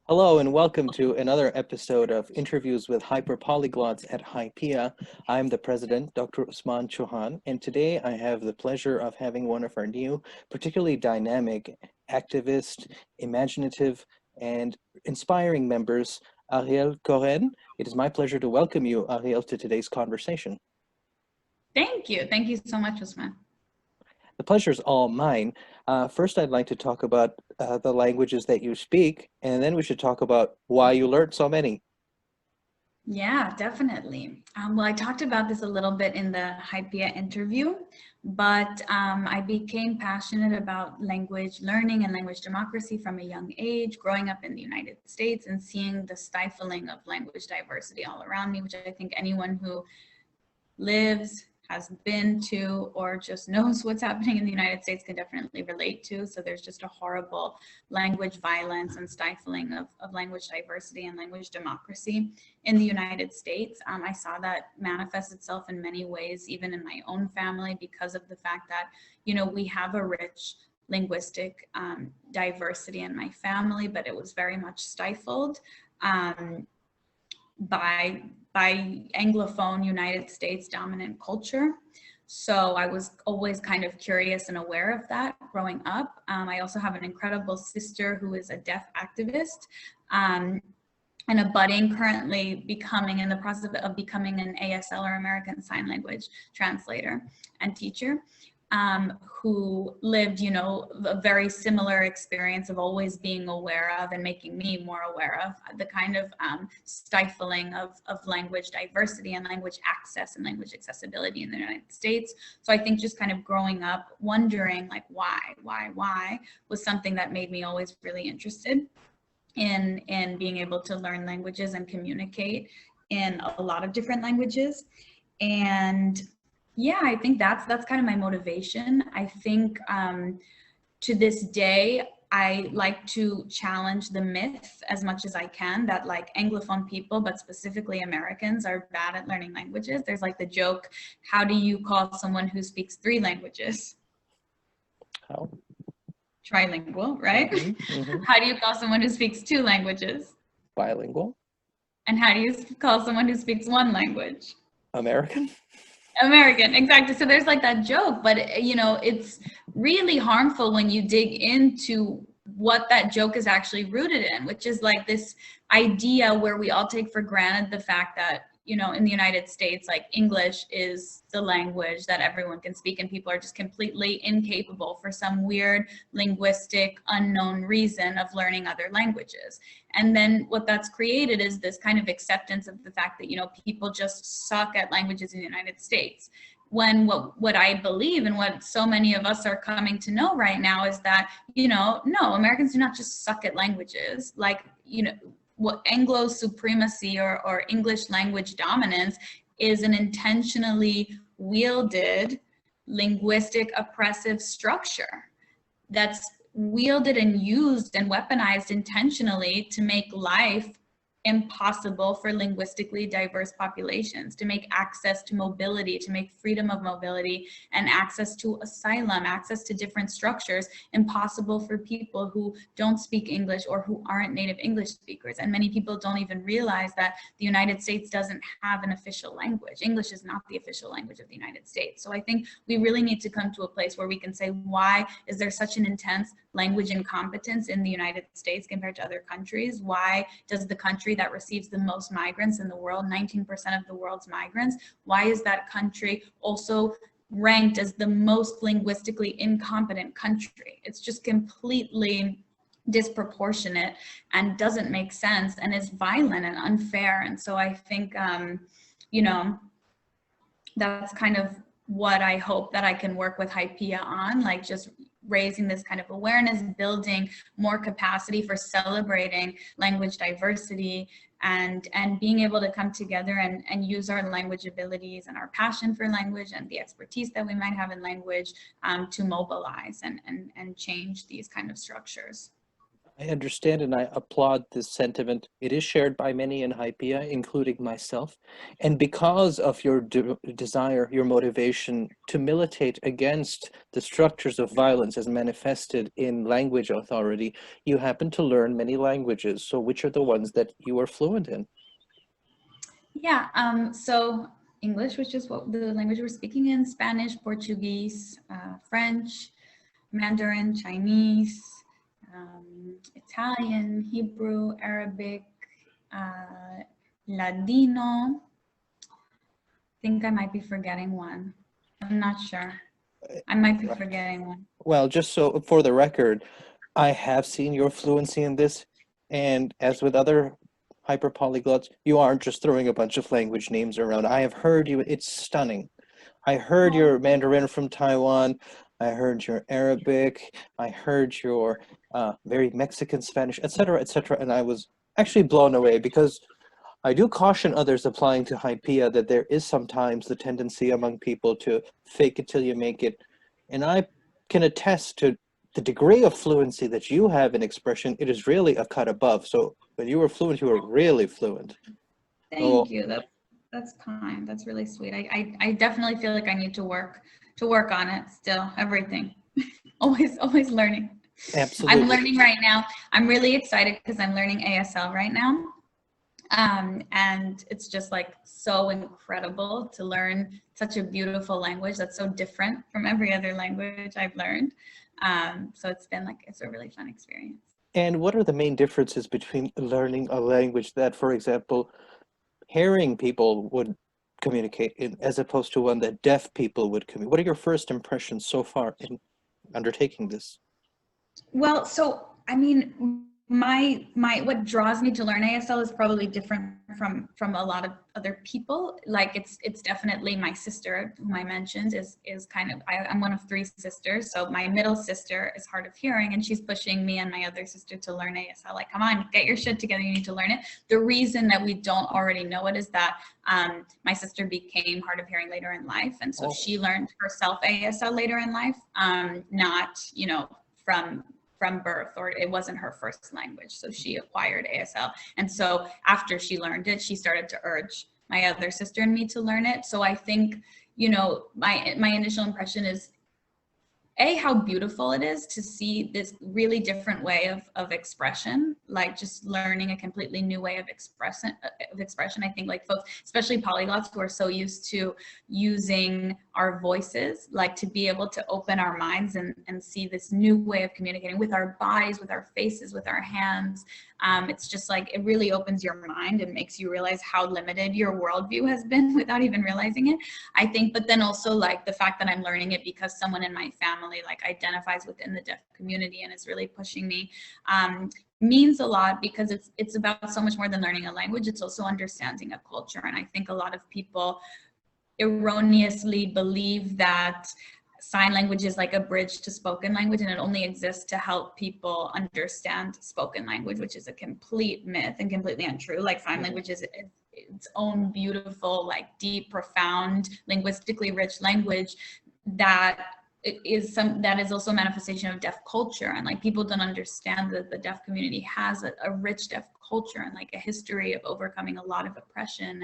Hello and welcome to another episode of Interviews with Hyperpolyglots at HYPIA. I'm the president, Dr. Usman Chohan, and today I have the pleasure of having one of our new, particularly dynamic, activist, imaginative, and inspiring members, Ariel Koren. It is my pleasure to welcome you, Ariel, to today's conversation. Thank you. Thank you so much, Usman. The pleasure is all mine. First, I'd like to talk about the languages that you speak, and then we should talk about why you learned so many. Yeah, definitely. Well, I talked about this a little bit in the HYPIA interview, but I became passionate about language learning and language democracy from a young age, growing up in the United States and seeing the stifling of language diversity all around me, which I think anyone who lives, has been to, or just knows what's happening in the United States can definitely relate to. So there's just a horrible language violence and stifling of language diversity and language democracy in the United States. I saw that manifest itself in many ways, even in my own family, because of the fact that, we have a rich linguistic diversity in my family, but it was very much stifled by Anglophone United States dominant culture. So I was always kind of curious and aware of that growing up. I also have an incredible sister who is a deaf activist and a budding, currently becoming in the process of becoming an ASL or American Sign Language translator and teacher. Who lived, a very similar experience of always being aware of and making me more aware of the kind of stifling of language diversity and language access and language accessibility in the United States. So I think just kind of growing up wondering like why was something that made me always really interested in being able to learn languages and communicate in a lot of different languages. And yeah, I think that's kind of my motivation. I think to this day, I like to challenge the myth as much as I can that like Anglophone people, but specifically Americans, are bad at learning languages. There's like the joke, how do you call someone who speaks 3 languages? How? Trilingual, right? How do you call someone who speaks 2 languages? Bilingual. And how do you call someone who speaks 1 language? American. American, exactly. So there's like that joke, but it's really harmful when you dig into what that joke is actually rooted in, which is like this idea where we all take for granted the fact that, in the United States, like English is the language that everyone can speak and people are just completely incapable for some weird linguistic unknown reason of learning other languages. And then what that's created is this kind of acceptance of the fact that, people just suck at languages in the United States. When what I believe and what so many of us are coming to know right now is that, no, Americans do not just suck at languages. Like, what Anglo supremacy or English language dominance is an intentionally wielded linguistic oppressive structure that's wielded and used and weaponized intentionally to make life impossible for linguistically diverse populations, to make access to mobility, to make freedom of mobility and access to asylum, access to different structures impossible for people who don't speak English or who aren't native English speakers. And many people don't even realize that the United States doesn't have an official language. English is not the official language of the United States. So I think we really need to come to a place where we can say, why is there such an intense language incompetence in the United States compared to other countries? Why does the country that receives the most migrants in the world, 19% of the world's migrants, why is that country also ranked as the most linguistically incompetent country? It's just completely disproportionate and doesn't make sense and is violent and unfair. And so I think, that's kind of what I hope that I can work with HYPIA on, like just raising this kind of awareness, building more capacity for celebrating language diversity and being able to come together and use our language abilities and our passion for language and the expertise that we might have in language to mobilize and change these kind of structures. I understand and I applaud this sentiment. It is shared by many in HYPIA, including myself. And because of your desire, your motivation to militate against the structures of violence as manifested in language authority, you happen to learn many languages. So which are the ones that you are fluent in? Yeah, so English, which is what the language we're speaking in, Spanish, Portuguese, French, Mandarin, Chinese, Italian, Hebrew, Arabic, Ladino. I think I might be forgetting one. I'm not sure. I might be forgetting one. Well, just so for the record, I have seen your fluency in this, and as with other hyperpolyglots, you aren't just throwing a bunch of language names around. I have heard you, it's stunning. I heard your Mandarin from Taiwan, I heard your Arabic, I heard your very Mexican Spanish, etc., and I was actually blown away because I do caution others applying to HYPIA that there is sometimes the tendency among people to fake it till you make it. And I can attest to the degree of fluency that you have in expression. It is really a cut above. So when you were fluent, you were really fluent. Thank you. That's kind. That's really sweet. I definitely feel like I need to work on it still. Everything. always learning. Absolutely. I'm learning right now. I'm really excited because I'm learning ASL right now. And it's just like so incredible to learn such a beautiful language that's so different from every other language I've learned. So it's been like, it's a really fun experience. And what are the main differences between learning a language that, for example, hearing people would communicate in, as opposed to one that deaf people would communicate? What are your first impressions so far in undertaking this? Well, so I mean, my what draws me to learn ASL is probably different from a lot of other people. Like it's definitely my sister, whom I mentioned, is kind of I'm one of three sisters. So my middle sister is hard of hearing, and she's pushing me and my other sister to learn ASL. Like, come on, get your shit together. You need to learn it. The reason that we don't already know it is that my sister became hard of hearing later in life, and so she learned herself ASL later in life, not from birth, or it wasn't her first language. So she acquired ASL. And so after she learned it, she started to urge my other sister and me to learn it. So I think, my initial impression is how beautiful it is to see this really different way of expression, like just learning a completely new way of expression. I think like folks, especially polyglots who are so used to using our voices, like to be able to open our minds and see this new way of communicating with our bodies, with our faces, with our hands. It's just like, it really opens your mind and makes you realize how limited your worldview has been without even realizing it, I think. But then also like the fact that I'm learning it because someone in my family like identifies within the deaf community and is really pushing me, means a lot, because it's about so much more than learning a language. It's also understanding a culture. And I think a lot of people erroneously believe that sign language is like a bridge to spoken language, and it only exists to help people understand spoken language, which is a complete myth and completely untrue. Like sign language is its own beautiful, like deep, profound, linguistically rich language that is also a manifestation of deaf culture. And like people don't understand that the deaf community has a rich deaf culture and like a history of overcoming a lot of oppression.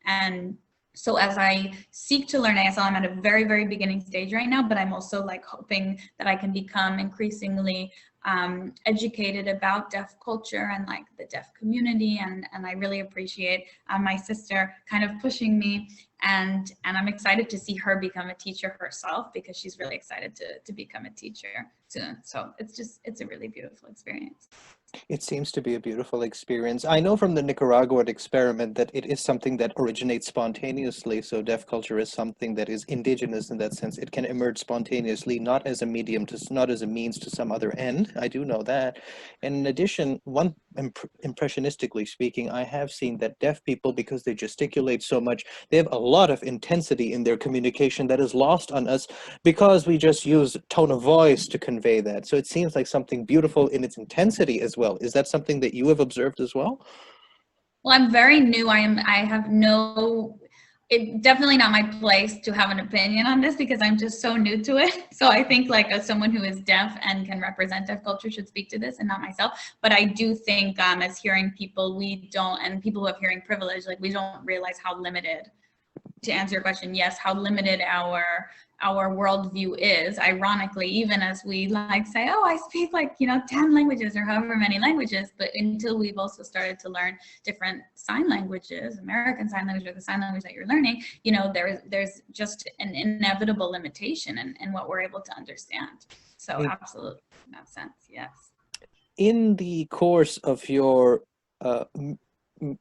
And so as I seek to learn ASL, I'm at a very, very beginning stage right now, but I'm also like hoping that I can become increasingly educated about deaf culture and like the deaf community. And I really appreciate my sister kind of pushing me, and I'm excited to see her become a teacher herself, because she's really excited to become a teacher soon. So it's a really beautiful experience. It seems to be a beautiful experience. I know from the Nicaraguan experiment that it is something that originates spontaneously. So deaf culture is something that is indigenous in that sense. It can emerge spontaneously, not as a medium, not as a means to some other end. I do know that. And in addition, impressionistically speaking, I have seen that deaf people, because they gesticulate so much, they have a lot of intensity in their communication that is lost on us because we just use tone of voice to convey that. So it seems like something beautiful in its intensity as well. Is that something that you have observed as well? Well, I'm very new. I have no it's definitely not my place to have an opinion on this because I'm just so new to it. So I think like as someone who is deaf and can represent deaf culture should speak to this and not myself. But I do think as hearing people, we don't, and people who have hearing privilege, like we don't realize how limited, to answer your question, yes, how limited our worldview is. Ironically, even as we like say, oh, I speak like, you know, 10 languages or however many languages, but until we've also started to learn different sign languages, American Sign Language or the sign language that you're learning, you know, there's just an inevitable limitation in what we're able to understand. So absolutely, in that sense, yes. In the course of your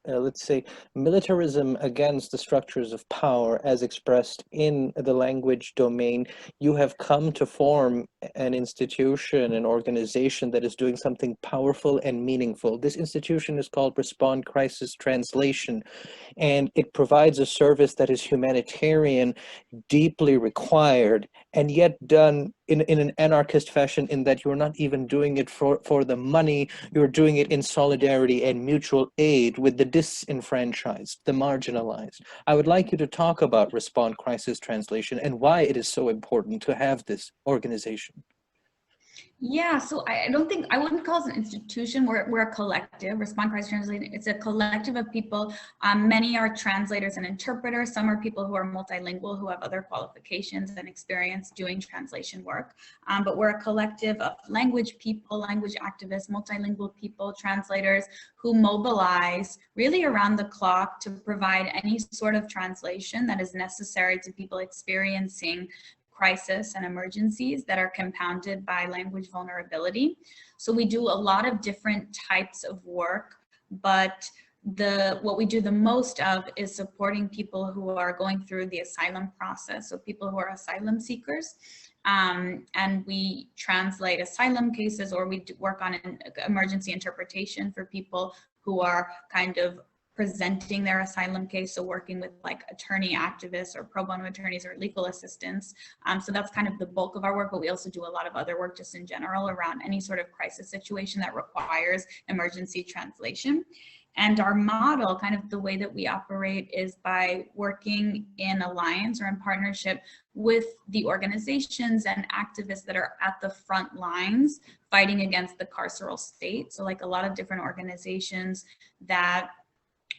let's say, militarism against the structures of power as expressed in the language domain, you have come to form an institution, an organization that is doing something powerful and meaningful. This institution is called Respond Crisis Translation, and it provides a service that is humanitarian, deeply required, and yet done in an anarchist fashion, in that you're not even doing it for the money, you're doing it in solidarity and mutual aid with the disenfranchised, the marginalized. I would like you to talk about Respond Crisis Translation and why it is so important to have this organization. Yeah, so I don't think, I wouldn't call us an institution. We're a collective. Respond Crisis Translating, it's a collective of people. Many are translators and interpreters. Some are people who are multilingual, who have other qualifications and experience doing translation work. But we're a collective of language people, language activists, multilingual people, translators who mobilize really around the clock to provide any sort of translation that is necessary to people experiencing crisis and emergencies that are compounded by language vulnerability. So we do a lot of different types of work, but what we do the most of is supporting people who are going through the asylum process, so people who are asylum seekers. And we translate asylum cases, or we work on an emergency interpretation for people who are kind of presenting their asylum case, so working with like attorney activists or pro bono attorneys or legal assistants. So that's kind of the bulk of our work, but we also do a lot of other work just in general around any sort of crisis situation that requires emergency translation. And our model, kind of the way that we operate, is by working in alliance or in partnership with the organizations and activists that are at the front lines fighting against the carceral state. So like a lot of different organizations that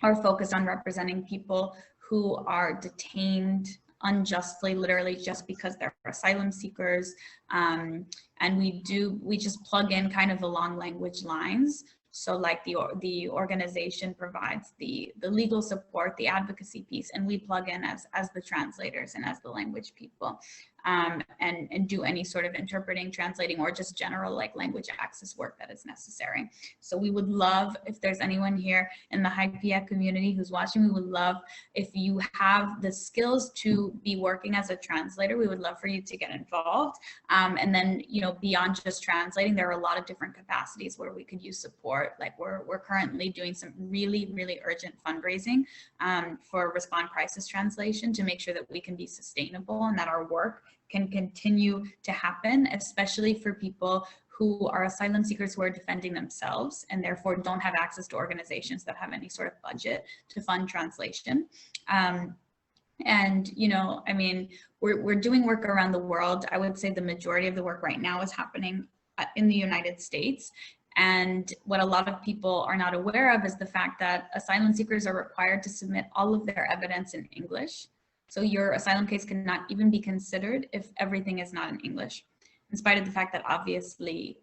are focused on representing people who are detained unjustly, literally just because they're asylum seekers. And we just plug in kind of along language lines. So like the organization provides the legal support, the advocacy piece, and we plug in as the translators and as the language people. And do any sort of interpreting, translating, or just general like language access work that is necessary. So we would love, if there's anyone here in the HYPIA community who's watching, we would love if you have the skills to be working as a translator, we would love for you to get involved. And then, you know, beyond just translating, there are a lot of different capacities where we could use support. Like we're currently doing some really, really urgent fundraising for Respond Crisis Translation to make sure that we can be sustainable and that our work can continue to happen, especially for people who are asylum seekers who are defending themselves and therefore don't have access to organizations that have any sort of budget to fund translation. And, you know, I mean, we're doing work around the world. I would say the majority of the work right now is happening in the United States. And what a lot of people are not aware of is the fact that asylum seekers are required to submit all of their evidence in English. So your asylum case cannot even be considered if everything is not in English, in spite of the fact that obviously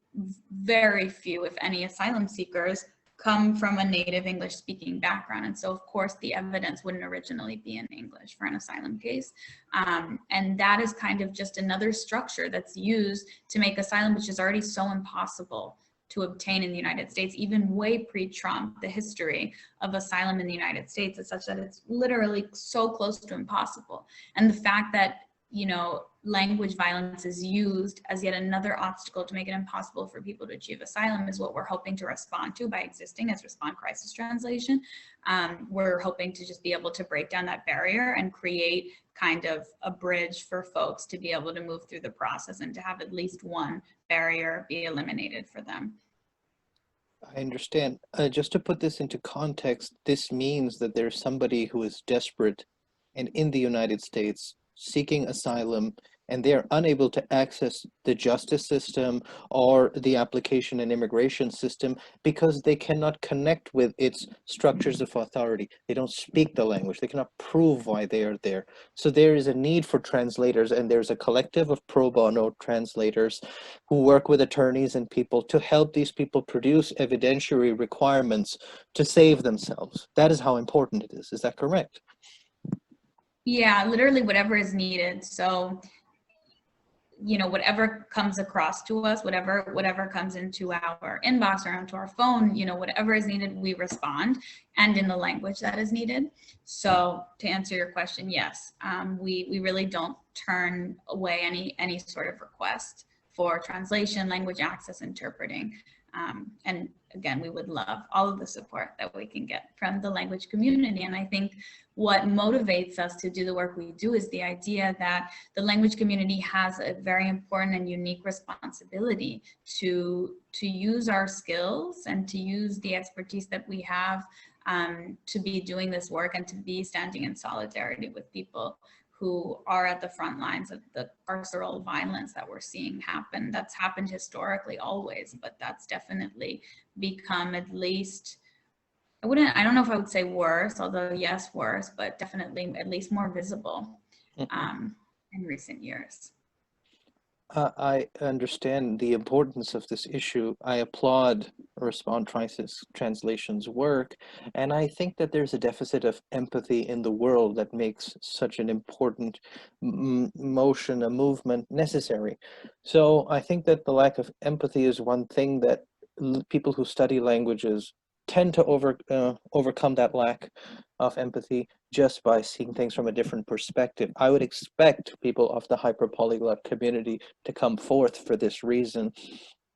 very few, if any, asylum seekers come from a native English speaking background. And so of course the evidence wouldn't originally be in English for an asylum case. And that is kind of just another structure that's used to make asylum, which is already so impossible to obtain in the United States, even way pre-Trump. The history of asylum in the United States is such that it's literally so close to impossible. And the fact that, you know, language violence is used as yet another obstacle to make it impossible for people to achieve asylum is what we're hoping to respond to by existing as Respond Crisis Translation. We're hoping to just be able to break down that barrier and create kind of a bridge for folks to be able to move through the process and to have at least one barrier be eliminated for them. I understand. Just to put this into context, this means that there's somebody who is desperate and in the United States seeking asylum, and they're unable to access the justice system or the application and immigration system because they cannot connect with its structures of authority. They don't speak the language. They cannot prove why they are there. So there is a need for translators, and there's a collective of pro bono translators who work with attorneys and people to help these people produce evidentiary requirements to save themselves. That is how important it is. Is that correct? Yeah, literally whatever is needed. So, you know, whatever comes across to us, whatever comes into our inbox or onto our phone, you know, whatever is needed, we respond, and in the language that is needed. So to answer your question, yes, we really don't turn away any sort of request for translation, language access, interpreting. And again, we would love all of the support that we can get from the language community. And I think what motivates us to do the work we do is the idea that the language community has a very important and unique responsibility to use our skills and to use the expertise that we have to be doing this work and to be standing in solidarity with people who are at the front lines of the carceral violence that we're seeing happen. That's happened historically always, but that's definitely become at least, I don't know if I would say worse, although yes, worse, but definitely at least more visible in recent years. I understand the importance of this issue. I applaud Usman Translation's work, and I think that there's a deficit of empathy in the world that makes such an important motion, a movement necessary. So I think that the lack of empathy is one thing that people who study languages tend to overcome that lack of empathy just by seeing things from a different perspective. I would expect people of the hyperpolyglot community to come forth for this reason.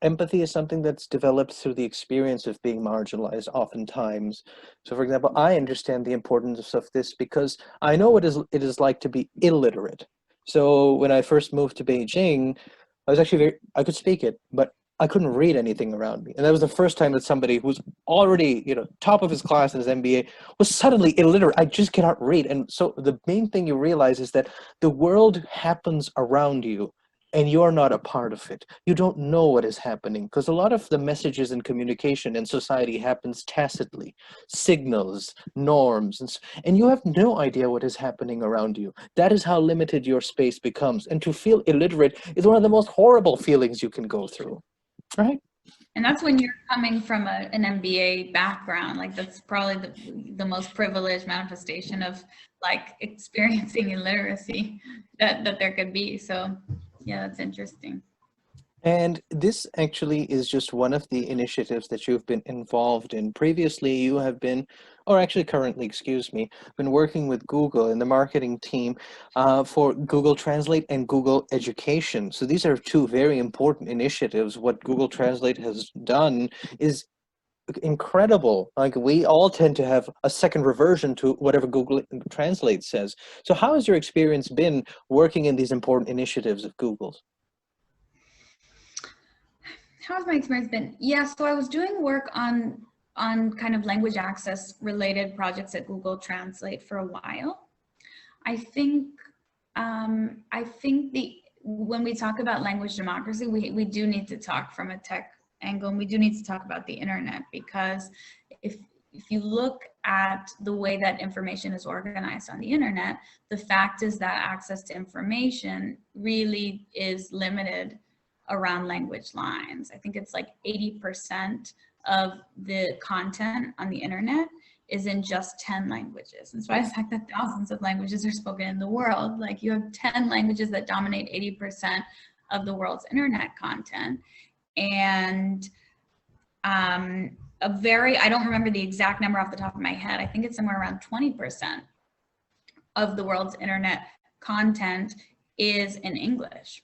Empathy is something that's developed through the experience of being marginalized oftentimes. So for example, I understand the importance of this because I know what it is like to be illiterate. So when I first moved to Beijing, I was actually I could speak it, but I couldn't read anything around me. And that was the first time that somebody who's already, top of his class in his MBA was suddenly illiterate. I just cannot read. And so the main thing you realize is that the world happens around you and you're not a part of it. You don't know what is happening because a lot of the messages and communication in society happens tacitly, signals, norms, and you have no idea what is happening around you. That is how limited your space becomes. And to feel illiterate is one of the most horrible feelings you can go through. Right. And that's when you're coming from an MBA background, like that's probably the most privileged manifestation of like experiencing illiteracy that there could be. So yeah, that's interesting. And this actually is just one of the initiatives that you've been involved in. Previously, you have been, or actually currently, excuse me, been working with Google in the marketing team for Google Translate and Google Education. So these are two very important initiatives. What Google Translate has done is incredible. Like we all tend to have a second reversion to whatever Google Translate says. So how has your experience been working in these important initiatives of Google's? How's my experience been? Yeah, so I was doing work on kind of language access related projects at Google Translate for a while. I think when we talk about language democracy, we do need to talk from a tech angle, and we do need to talk about the internet, because if you look at the way that information is organized on the internet, the fact is that access to information really is limited around language lines. I think it's like 80% of the content on the internet is in just 10 languages. In spite of the fact that thousands of languages are spoken in the world, like you have 10 languages that dominate 80% of the world's internet content. And I don't remember the exact number off the top of my head. I think it's somewhere around 20% of the world's internet content is in English,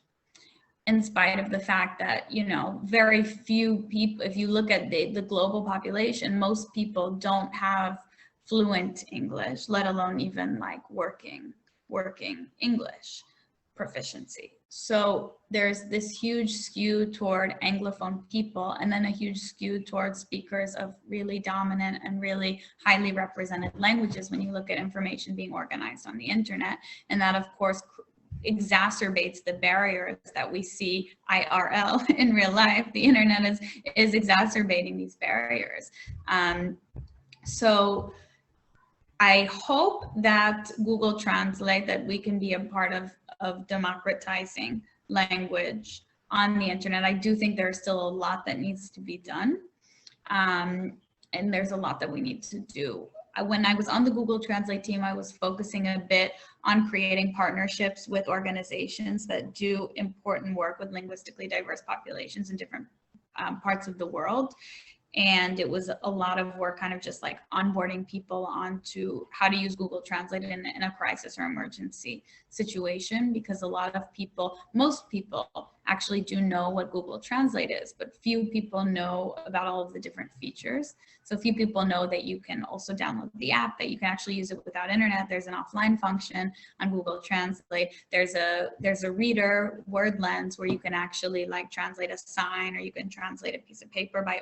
in spite of the fact that, very few people, if you look at the global population, most people don't have fluent English, let alone even like working English proficiency. So there's this huge skew toward Anglophone people, and then a huge skew towards speakers of really dominant and really highly represented languages when you look at information being organized on the internet. And that, of course, exacerbates the barriers that we see IRL in real life. The internet is exacerbating these barriers. So I hope that Google Translate, that we can be a part of democratizing language on the internet. I do think there's still a lot that needs to be done. And there's a lot that we need to do. When I was on the Google Translate team, I was focusing a bit on creating partnerships with organizations that do important work with linguistically diverse populations in different parts of the world. And it was a lot of work kind of just like onboarding people onto how to use Google Translate in a crisis or emergency situation, because a lot of people, most people actually do know what Google Translate is, but few people know about all of the different features. So few people know that you can also download the app, that you can actually use it without internet. There's an offline function on Google Translate. There's a reader, word lens, where you can actually like translate a sign, or you can translate a piece of paper by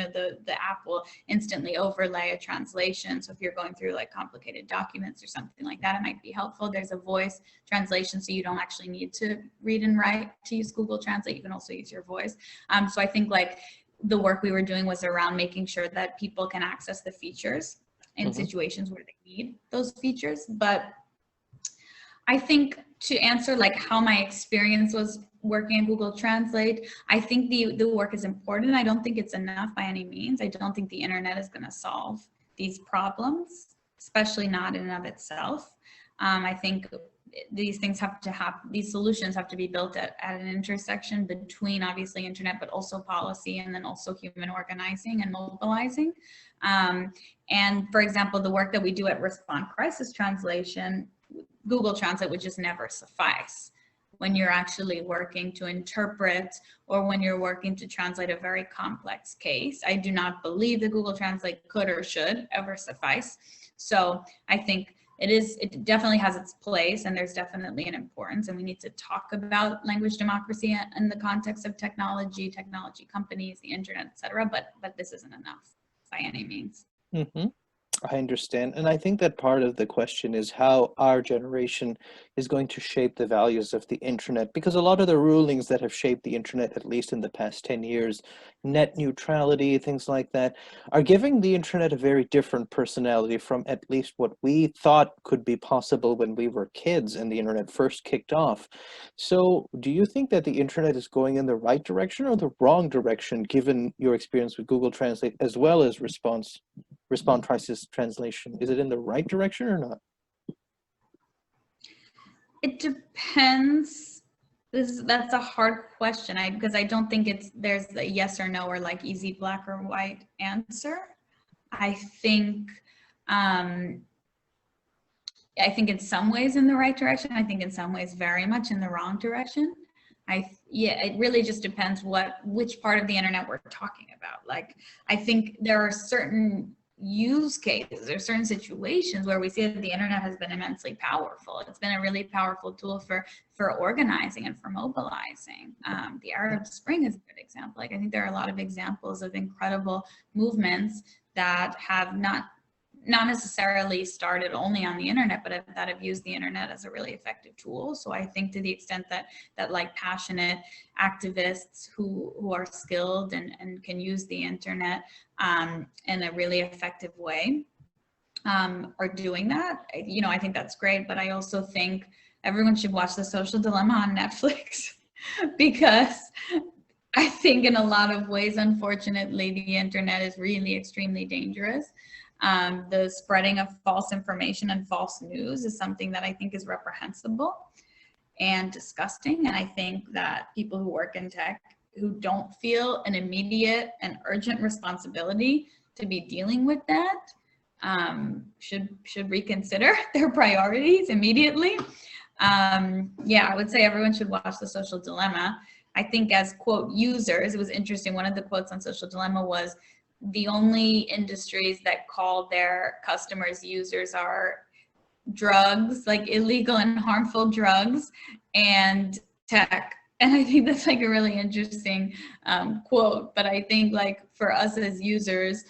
the app will instantly overlay a translation. So if you're going through like complicated documents or something like that, it might be helpful. There's a voice translation, so you don't actually need to read and write to use Google Translate. You can also use your voice. So I think like the work we were doing was around making sure that people can access the features in situations where they need those features. But I think to answer like how my experience was working in Google Translate, I think the work is important. I don't think it's enough by any means. I don't think the internet is going to solve these problems, especially not in and of itself. I think these things these solutions have to be built at an intersection between obviously internet, but also policy, and then also human organizing and mobilizing. And for example, the work that we do at Respond Crisis Translation, Google Translate would just never suffice when you're actually working to interpret, or when you're working to translate a very complex case. I do not believe that Google Translate could or should ever suffice. So I think it definitely has its place, and there's definitely an importance, and we need to talk about language democracy in the context of technology companies, the internet, etc. But this isn't enough by any means. I understand. And I think that part of the question is how our generation is going to shape the values of the internet, because a lot of the rulings that have shaped the internet, at least in the past 10 years, net neutrality, things like that, are giving the internet a very different personality from at least what we thought could be possible when we were kids and the internet first kicked off. So do you think that the internet is going in the right direction or the wrong direction, given your experience with Google Translate as well as Respond Crisis Translation? Is it in the right direction or not? It depends. That's a hard question, because I don't think there's a yes or no, or like easy black or white answer. I think in some ways in the right direction. I think in some ways very much in the wrong direction. It really just depends which part of the internet we're talking about. Like, I think there are certain use cases or certain situations where we see that the internet has been immensely powerful. It's been a really powerful tool for organizing and for mobilizing. The Arab Spring is a good example. Like, I think there are a lot of examples of incredible movements that have not necessarily started only on the internet, but that have used the internet as a really effective tool. So I think to the extent that like passionate activists who are skilled and can use the internet in a really effective way are doing that, I think that's great. But I also think everyone should watch The Social Dilemma on Netflix because I think in a lot of ways, unfortunately, the internet is really extremely dangerous. The spreading of false information and false news is something that I think is reprehensible and disgusting. And I think that people who work in tech who don't feel an immediate and urgent responsibility to be dealing with that should reconsider their priorities immediately. I would say everyone should watch The Social Dilemma. I think as, quote, users, it was interesting. One of the quotes on Social Dilemma was, the only industries that call their customers users are drugs, like illegal and harmful drugs, and tech. And I think that's like a really interesting quote, but I think like for us as users,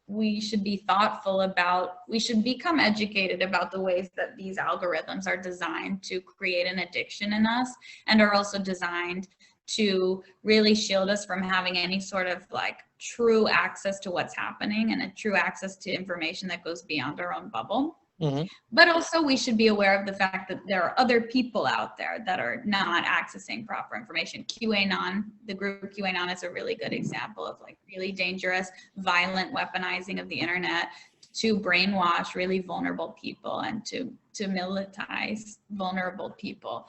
we should be thoughtful about, we should become educated about the ways that these algorithms are designed to create an addiction in us, and are also designed to really shield us from having any sort of like true access to what's happening and a true access to information that goes beyond our own bubble. Mm-hmm. But also we should be aware of the fact that there are other people out there that are not accessing proper information. QAnon, the group QAnon is a really good example of like really dangerous, violent weaponizing of the internet to brainwash really vulnerable people and to militarize vulnerable people.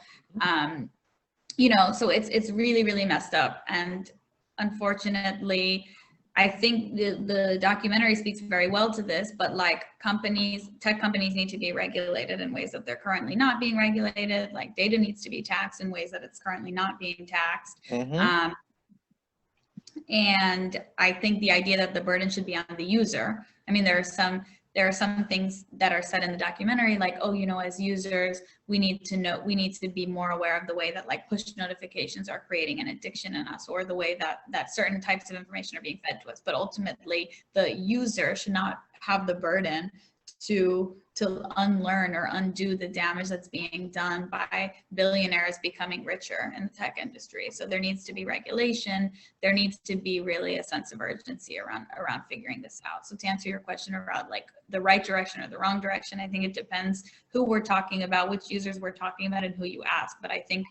You know, so it's really, really messed up. And unfortunately, I think the documentary speaks very well to this, but like tech companies need to be regulated in ways that they're currently not being regulated. Like data needs to be taxed in ways that it's currently not being taxed. Mm-hmm. And I think the idea that the burden should be on the user. I mean, there are some things that are said in the documentary, like, oh, you know, as users, we need to be more aware of the way that like push notifications are creating an addiction in us, or the way that certain types of information are being fed to us. But ultimately, the user should not have the burden to unlearn or undo the damage that's being done by billionaires becoming richer in the tech industry. So there needs to be regulation. There needs to be really a sense of urgency around figuring this out. So to answer your question about like the right direction or the wrong direction, I think it depends who we're talking about, which users we're talking about, and who you ask. But I think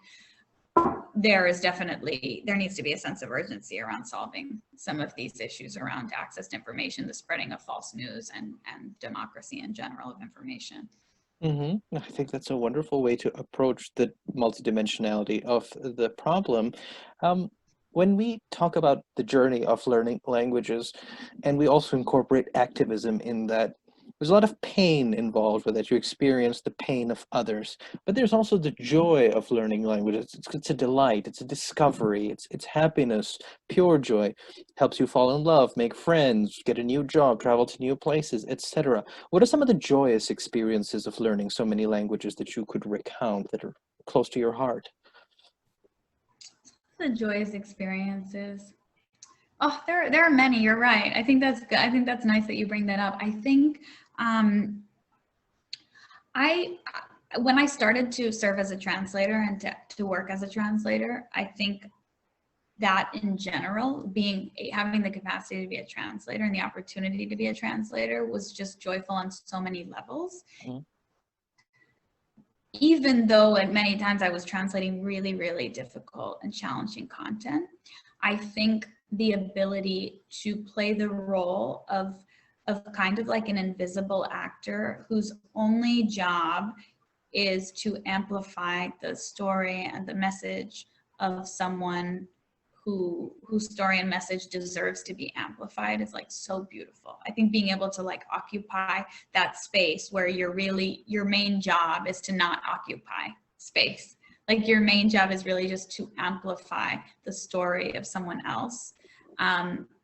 there needs to be a sense of urgency around solving some of these issues around access to information, the spreading of false news, and democracy in general of information. Mm-hmm. I think that's a wonderful way to approach the multidimensionality of the problem. When we talk about the journey of learning languages, and we also incorporate activism in that, there's a lot of pain involved with it. You experience the pain of others, but there's also the joy of learning languages. It's a delight, it's a discovery, it's happiness, pure joy. Helps you fall in love, make friends, get a new job, travel to new places, etc. What are some of the joyous experiences of learning so many languages that you could recount that are close to your heart? The joyous experiences. Oh, there are many. You're right. I think that's good. I think that's nice that you bring that up. I think when I started to serve as a translator and to work as a translator, I think that in general, having the capacity to be a translator and the opportunity to be a translator was just joyful on so many levels. Mm-hmm. Even though at many times I was translating really, really difficult and challenging content, I think the ability to play the role of kind of like an invisible actor whose only job is to amplify the story and the message of someone whose story and message deserves to be amplified is like so beautiful. I think being able to like occupy that space where your main job is to not occupy space. Like your main job is really just to amplify the story of someone else.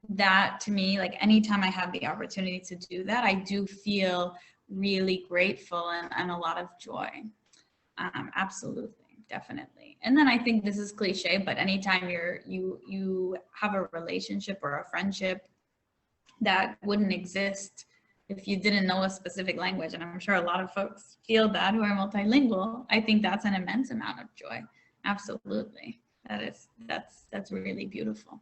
That to me, like anytime I have the opportunity to do that, I do feel really grateful and a lot of joy. Absolutely, definitely. And then I think this is cliche, but anytime you have a relationship or a friendship that wouldn't exist if you didn't know a specific language, and I'm sure a lot of folks feel that who are multilingual, I think that's an immense amount of joy. Absolutely. That's really beautiful.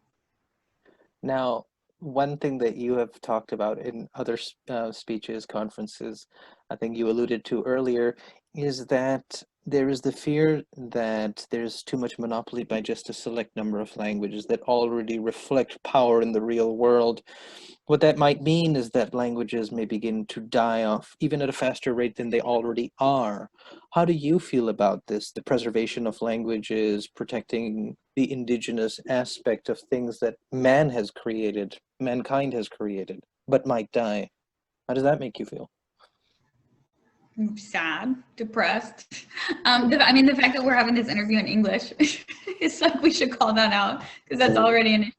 Now, one thing that you have talked about in other speeches, conferences, I think you alluded to earlier, is that there is the fear that there's too much monopoly by just a select number of languages that already reflect power in the real world. What that might mean is that languages may begin to die off, even at a faster rate than they already are. How do you feel about this, the preservation of languages, protecting the indigenous aspect of things that mankind has created, but might die? How does that make you feel? Sad, depressed. I mean, the fact that we're having this interview in English, it's like we should call that out because that's already an issue.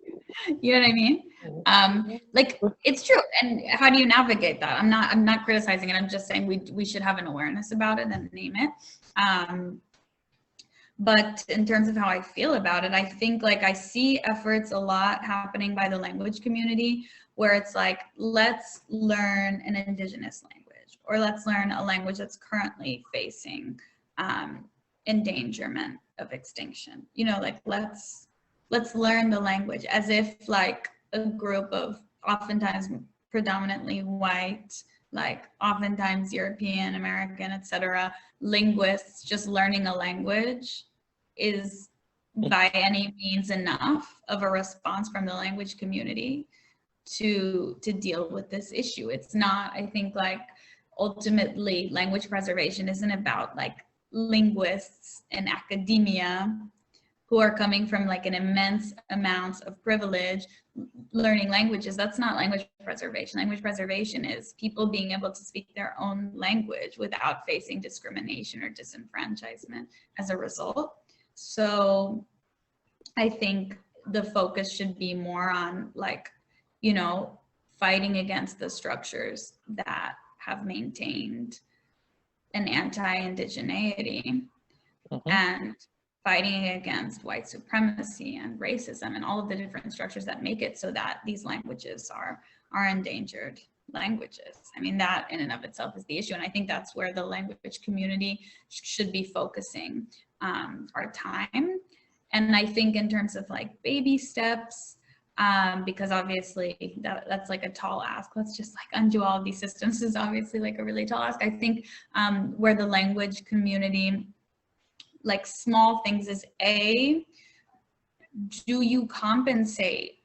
You know what I mean? Like it's true. And how do you navigate that? I'm not criticizing it. I'm just saying we should have an awareness about it and name it. But in terms of how I feel about it, I think like I see efforts a lot happening by the language community where it's like, let's learn an indigenous language, or let's learn a language that's currently facing endangerment of extinction. You know, like let's learn the language, as if like a group of oftentimes predominantly white, like oftentimes European, American, etc., linguists just learning a language is by any means enough of a response from the language community to deal with this issue. It's not, I think, like ultimately language preservation isn't about like linguists in academia who are coming from like an immense amount of privilege learning languages. That's not language preservation. Language preservation is people being able to speak their own language without facing discrimination or disenfranchisement as a result. So I think the focus should be more on like, you know, fighting against the structures that have maintained an anti-indigeneity and fighting against white supremacy and racism and all of the different structures that make it so that these languages are endangered languages. I mean, that in and of itself is the issue. And I think that's where the language community should be focusing our time. And I think in terms of like baby steps, because obviously that's like a tall ask. Let's just like undo all of these systems is obviously like a really tall ask. I think where the language community, like small things is A, do you compensate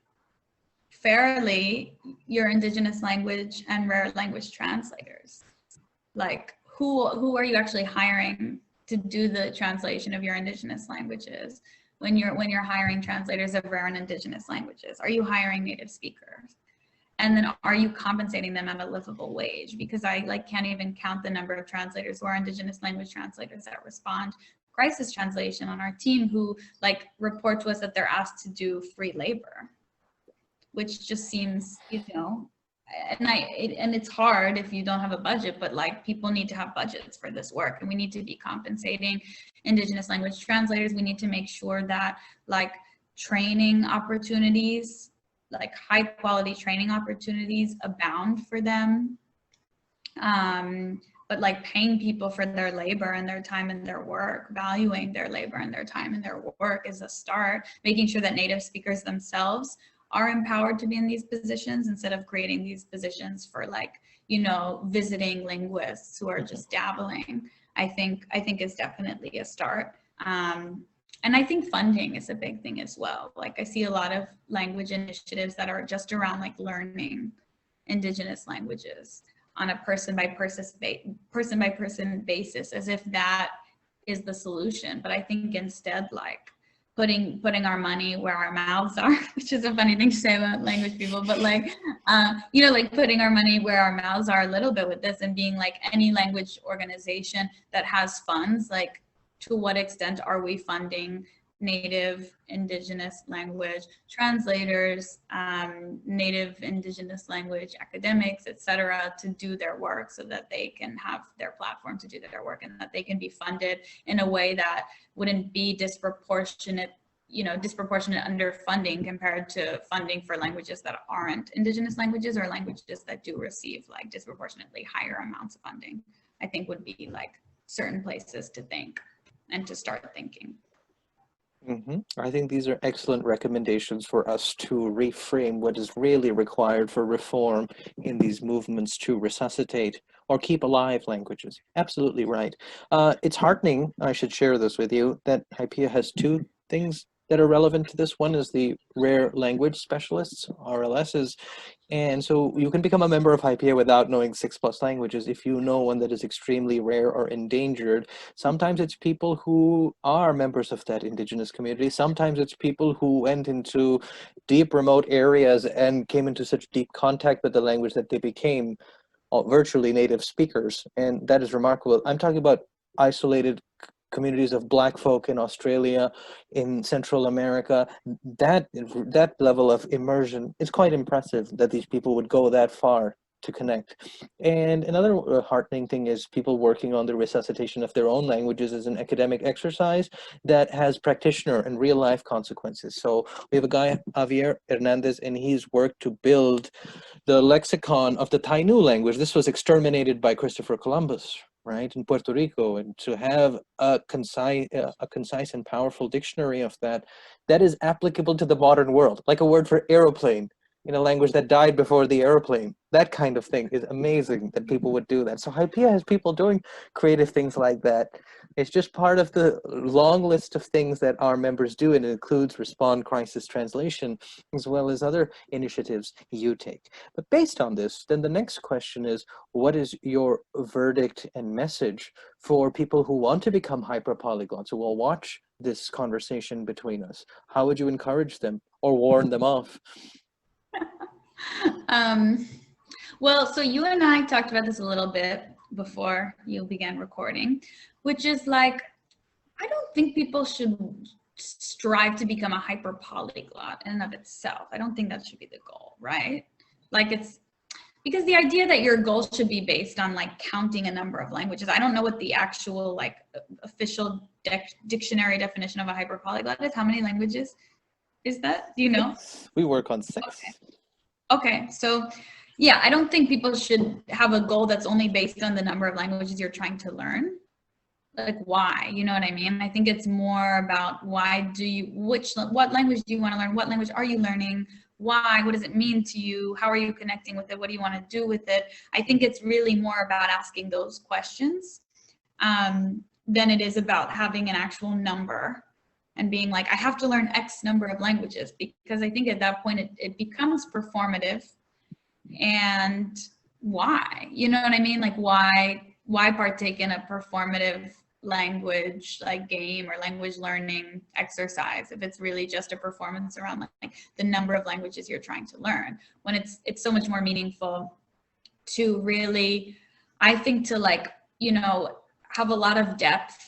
fairly your indigenous language and rare language translators? Like who are you actually hiring to do the translation of your indigenous languages when you're hiring translators of rare and indigenous languages? Are you hiring native speakers? And then are you compensating them at a livable wage? Because I like can't even count the number of translators who are indigenous language translators that respond crisis translation on our team who like report to us that they're asked to do free labor, which just seems, you know, and it's hard if you don't have a budget, but like people need to have budgets for this work, and we need to be compensating indigenous language translators. We need to make sure that like training opportunities, like high quality training opportunities abound for them. But like paying people for their labor and their time and their work, valuing their labor and their time and their work is a start. Making sure that native speakers themselves are empowered to be in these positions instead of creating these positions for like, you know, visiting linguists who are just dabbling, I think is definitely a start. And I think funding is a big thing as well. Like I see a lot of language initiatives that are just around like learning indigenous languages on a person by person basis, as if that is the solution. But I think instead, like putting our money where our mouths are, which is a funny thing to say about language people, but like, you know, like putting our money where our mouths are a little bit with this, and being like any language organization that has funds, like to what extent are we funding native indigenous language translators, native indigenous language academics, etc., to do their work so that they can have their platform to do their work, and that they can be funded in a way that wouldn't be disproportionate, you know, disproportionate underfunding compared to funding for languages that aren't indigenous languages, or languages that do receive like disproportionately higher amounts of funding. I think would be like certain places to think and to start thinking. I think these are excellent recommendations for us to reframe what is really required for reform in these movements to resuscitate or keep alive languages. Absolutely right. It's heartening, I should share this with you, that HYPIA has two things that are relevant to this. One is the rare language specialists, RLSs, and so you can become a member of HYPIA without knowing 6+ languages. If you know one that is extremely rare or endangered, sometimes it's people who are members of that indigenous community. Sometimes it's people who went into deep remote areas and came into such deep contact with the language that they became virtually native speakers. And that is remarkable. I'm talking about isolated communities of Black folk in Australia, in Central America. That level of immersion, it's quite impressive that these people would go that far to connect. And another heartening thing is people working on the resuscitation of their own languages as an academic exercise that has practitioner and real life consequences. So we have a guy, Javier Hernandez, and he's worked to build the lexicon of the Tainu language. This was exterminated by Christopher Columbus, right, in Puerto Rico, and to have a concise and powerful dictionary of that is applicable to the modern world, like a word for aeroplane in a language that died before the airplane. That kind of thing is amazing that people would do that. So HYPIA has people doing creative things like that. It's just part of the long list of things that our members do, and it includes Respond Crisis Translation, as well as other initiatives you take. But based on this, then the next question is, what is your verdict and message for people who want to become hyperpolyglots, who will watch this conversation between us? How would you encourage them or warn them off? Well, so you and I talked about this a little bit before you began recording, which is like, I don't think people should strive to become a hyperpolyglot in and of itself. I don't think that should be the goal, right? Like, it's because the idea that your goal should be based on like counting a number of languages. I don't know what the actual like official dictionary definition of a hyperpolyglot is. How many languages is that? Do you know? We work on 6. Okay, so yeah, I don't think people should have a goal that's only based on the number of languages you're trying to learn. Like, why? You know what I mean? I think it's more about what language do you want to learn? What language are you learning? Why? What does it mean to you? How are you connecting with it? What do you want to do with it? I think it's really more about asking those questions than it is about having an actual number and being like, I have to learn X number of languages, because I think at that point it becomes performative. And why? You know what I mean? Like, why partake in a performative language like game or language learning exercise if it's really just a performance around like the number of languages you're trying to learn, when it's so much more meaningful to really, I think, to like, you know, have a lot of depth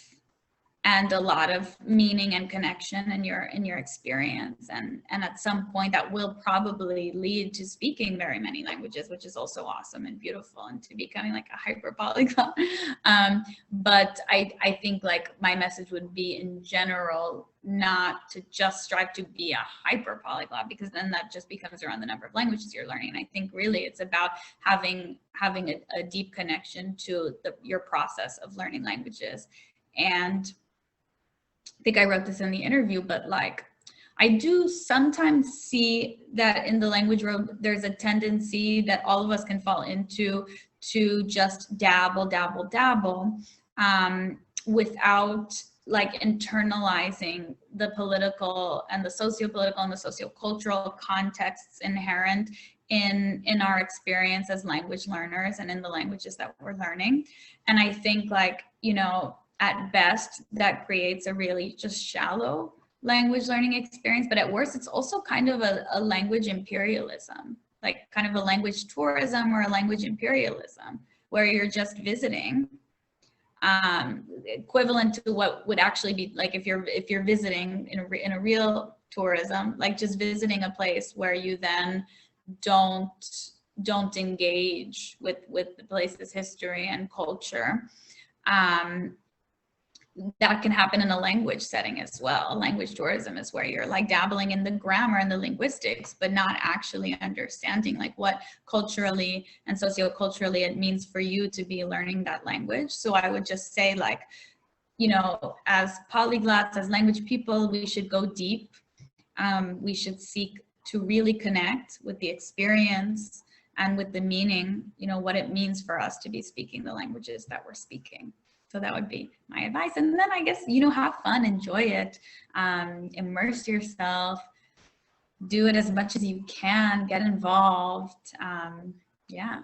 and a lot of meaning and connection in your experience, and at some point that will probably lead to speaking very many languages, which is also awesome and beautiful, and to becoming like a hyper polyglot. But I think like my message would be in general not to just strive to be a hyper polyglot, because then that just becomes around the number of languages you're learning. And I think really it's about having a deep connection to your process of learning languages. And I think I wrote this in the interview, but like, I do sometimes see that in the language world, there's a tendency that all of us can fall into to just dabble without like internalizing the political and the socio-political and the socio-cultural contexts inherent in our experience as language learners and in the languages that we're learning. And I think like, you know, at best, that creates a really just shallow language learning experience. But at worst, it's also kind of a language imperialism, like kind of a language tourism or a language imperialism, where you're just visiting, equivalent to what would actually be like if you're visiting in a real tourism, like just visiting a place where you then don't engage with the place's history and culture. That can happen in a language setting as well. Language tourism is where you're like dabbling in the grammar and the linguistics, but not actually understanding like what culturally and socioculturally it means for you to be learning that language. So I would just say, like, you know, as polyglots, as language people, we should go deep. We should seek to really connect with the experience and with the meaning, you know, what it means for us to be speaking the languages that we're speaking. So that would be my advice. And then I guess, you know, have fun, enjoy it, immerse yourself, do it as much as you can, get involved. Yeah.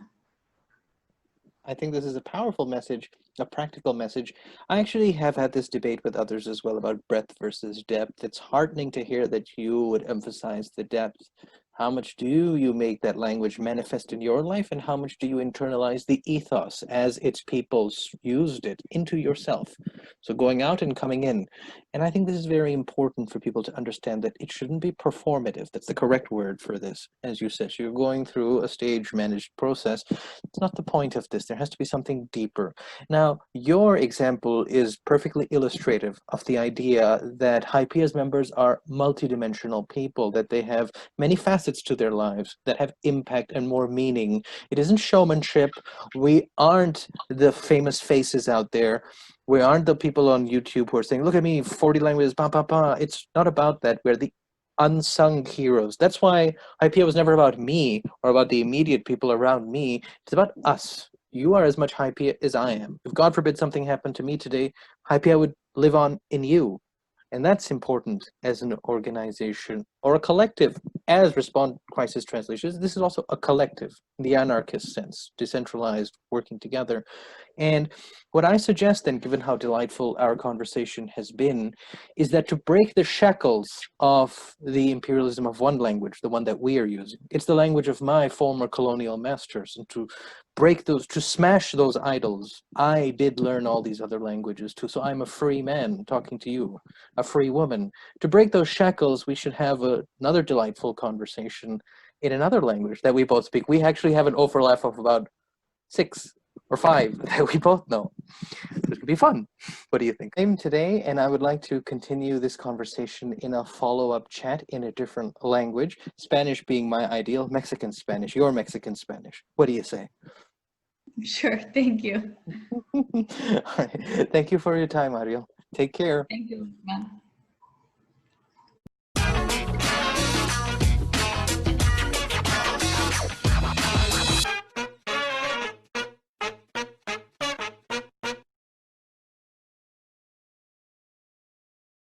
I think this is a powerful message, a practical message. I actually have had this debate with others as well about breadth versus depth. It's heartening to hear that you would emphasize the depth. How much do you make that language manifest in your life, and how much do you internalize the ethos as its peoples used it into yourself? So going out and coming in. And I think this is very important for people to understand that it shouldn't be performative. That's the correct word for this. As you said, you're going through a stage managed process. It's not the point of this. There has to be something deeper. Now, your example is perfectly illustrative of the idea that HYPIA's members are multidimensional people, that they have many facets to their lives that have impact and more meaning. It isn't showmanship. We aren't the famous faces out there. We aren't the people on YouTube who are saying, look at me, 40 languages, bah, bah, bah. It's not about that. We're the unsung heroes. That's why HYPIA was never about me or about the immediate people around me. It's about us. You are as much HYPIA as I am. If God forbid something happened to me today, HYPIA would live on in you. And that's important as an organization or a collective. As Respond Crisis Translations, this is also a collective in the anarchist sense, decentralized, working together. And what I suggest then, given how delightful our conversation has been, is that to break the shackles of the imperialism of one language, the one that we are using, it's the language of my former colonial masters, and to break those, to smash those idols. I did learn all these other languages too, so I'm a free man talking to you, a free woman. To break those shackles, we should have another delightful conversation in another language that we both speak. We actually have an overlap of about 6 or 5 that we both know. This could be fun. What do you think? I'm today, and I would like to continue this conversation in a follow-up chat in a different language, Spanish being my ideal, Mexican Spanish, your Mexican Spanish. What do you say? Sure. Thank you. All right. Thank you for your time, Ariel. Take care. Thank you, man.